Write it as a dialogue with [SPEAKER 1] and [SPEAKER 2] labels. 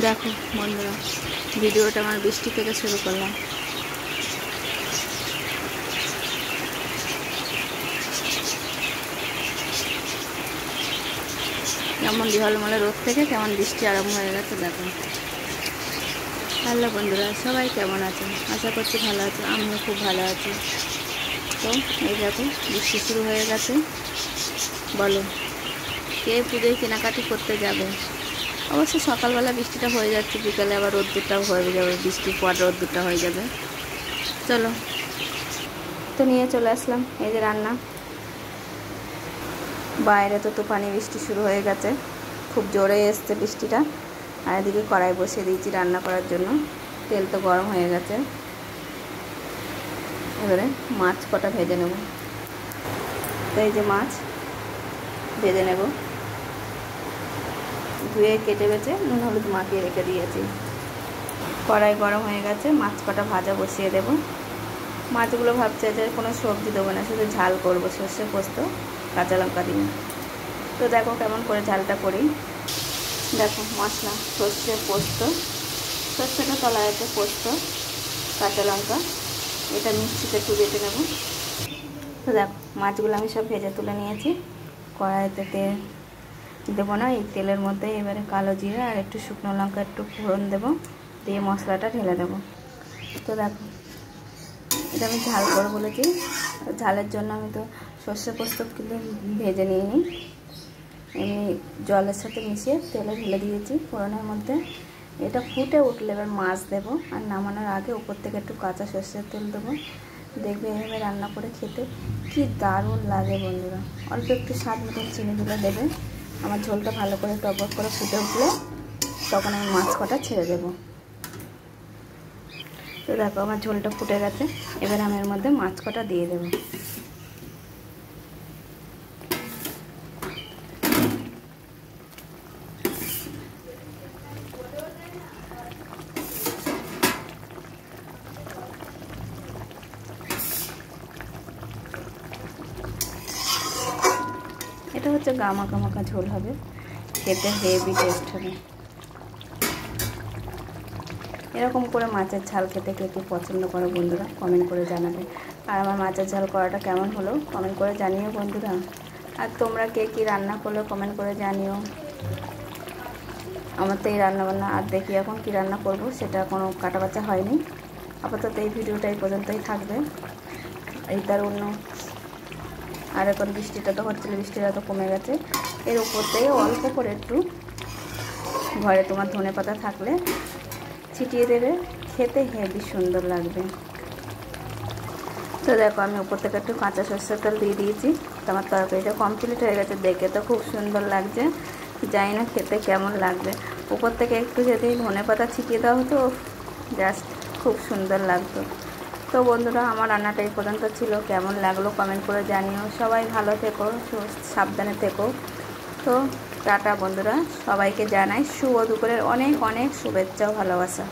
[SPEAKER 1] দেখো বন্ধুরা, ভিডিওটা আমার বৃষ্টি থেকে শুরু করলাম। যেমন ঝলমলে রোদ থেকে কেমন বৃষ্টি আরম্ভ হয়ে গেছে দেখো। হ্যালো বন্ধুরা, সবাই কেমন আছো? আশা করছি ভালো আছো, আমিও খুব ভালো আছি। তো এই দেখো বৃষ্টি শুরু হয়ে গেছে। বলো, কে পুজোয় কেনাকাটি করতে যাবে? অবশ্য সকালবেলা বৃষ্টিটা হয়ে যাচ্ছে, বিকালে আবার রোদ্দুরটাও হয়ে যাবে, বৃষ্টির পর রোদ্দুরটা হয়ে যাবে। চলো, তো নিয়ে চলে আসলাম এই যে রান্না। বাইরে তো তুফানি বৃষ্টি শুরু হয়ে গেছে, খুব জোরে এসছে বৃষ্টিটা। আর এদিকে কড়াই বসিয়ে দিয়েছি রান্না করার জন্য। তেল তো গরম হয়ে গেছে, এবারে মাছ কটা ভেজে নেব। তো এই যে মাছ ভেজে নেব, ধুয়ে কেটে বেছে নুন হলুদ মাখিয়ে রেখে দিয়েছি। কড়াই গরম হয়ে গেছে, মাছ কটা ভাজা বসিয়ে দেব। মাছগুলো ভাবছে যে কোনো সবজি দেবো না, শুধু ঝাল করবো সর্ষে পোস্ত কাঁচা লঙ্কা দিয়ে। তো দেখো কেমন করে ঝালটা করি। দেখো মশলা সর্ষে পোস্ত, সর্ষেটা তলা আছে, পোস্ত কাঁচা লঙ্কা, এটা মিক্সিতে একটু বেটে নেব। তো দেখো মাছগুলো আমি সব ভেজে তুলে নিয়েছি। কড়াইতে তেল দেবো না, এই তেলের মধ্যে এবারে কালো জিরা আর একটু শুকনো লঙ্কা একটু ফোড়ন দেবো, দিয়ে মশলাটা ঢেলে দেবো। তো দেখো এটা আমি ঝাল করে বলেছি, ঝালের জন্য আমি তো সর্ষে পোস্ত কিন্তু ভেজে নিয়ে নিই, এমনি জলের সাথে মিশিয়ে তেলে ঢেলে দিয়েছি ফোড়নের মধ্যে। এটা ফুটে উঠলে এবার মাছ দেবো, আর নামানোর আগে উপর থেকে একটু কাঁচা সর্ষের তেল দেবো। দেখবে এভাবে রান্না করে খেতে কি দারুণ লাগে বন্ধুরা। অল্প একটু স্বাদ মতন চিনি দিলে দেবে। আমার ঝোলটা ভালো করে টকবক করে ফুটে উঠলে তখন আমি মাছ কটা ছেড়ে দেবো। তো দেখো আমার ঝোলটা ফুটে গেছে, এবার আমি এর মধ্যে মাছ কটা দিয়ে দেবো। এটা হচ্ছে গামাকা মাখা ঝোল হবে, খেতে হেভি টেস্ট হবে। এরকম করে মাছের ঝাল খেতে কে কে পছন্দ করো বন্ধুরা, কমেন্ট করে জানাবে। আর আমার মাছের ঝাল করাটা কেমন হলো কমেন্ট করে জানিও বন্ধুরা। আর তোমরা কে কী রান্না করলো কমেন্ট করে জানিও। আমার তো এই রান্নাবান্না, আর দেখি এখন কি রান্না করব সেটা কোনো কাটা বাছা হয়নি। আপাতত এই ভিডিওটা এই পর্যন্তই থাকবে। এই তার অন্য আর এখন বৃষ্টিটা তো হচ্ছিল, বৃষ্টিটা তো কমে গেছে। এর উপর থেকে অল্প করে একটু ঘরে তোমার ধনেপাতা থাকলে ছিটিয়ে দেবে, খেতে হেবি সুন্দর লাগবে। তো দেখো আমি উপর থেকে একটু কাঁচা সরষের তেল দিয়ে দিয়েছি। তো আমার তরকারিটা কমপ্লিট হয়ে গেছে, দেখে তো খুব সুন্দর লাগছে, জানি না খেতে কেমন লাগবে। উপর থেকে একটু যদি ধনেপাতা ছিটিয়ে দেওয়া হতো জাস্ট খুব সুন্দর লাগতো। তো বন্ধুরা আমার রান্নাটা এই পর্যন্ত ছিল, কেমন লাগলো কমেন্ট করে জানিও। সবাই ভালো থেকো, সাবধানে থেকো। তো টাটা বন্ধুরা, সবাইকে জানাই শুভ দুপুরের অনেক অনেক শুভেচ্ছা ও ভালোবাসা।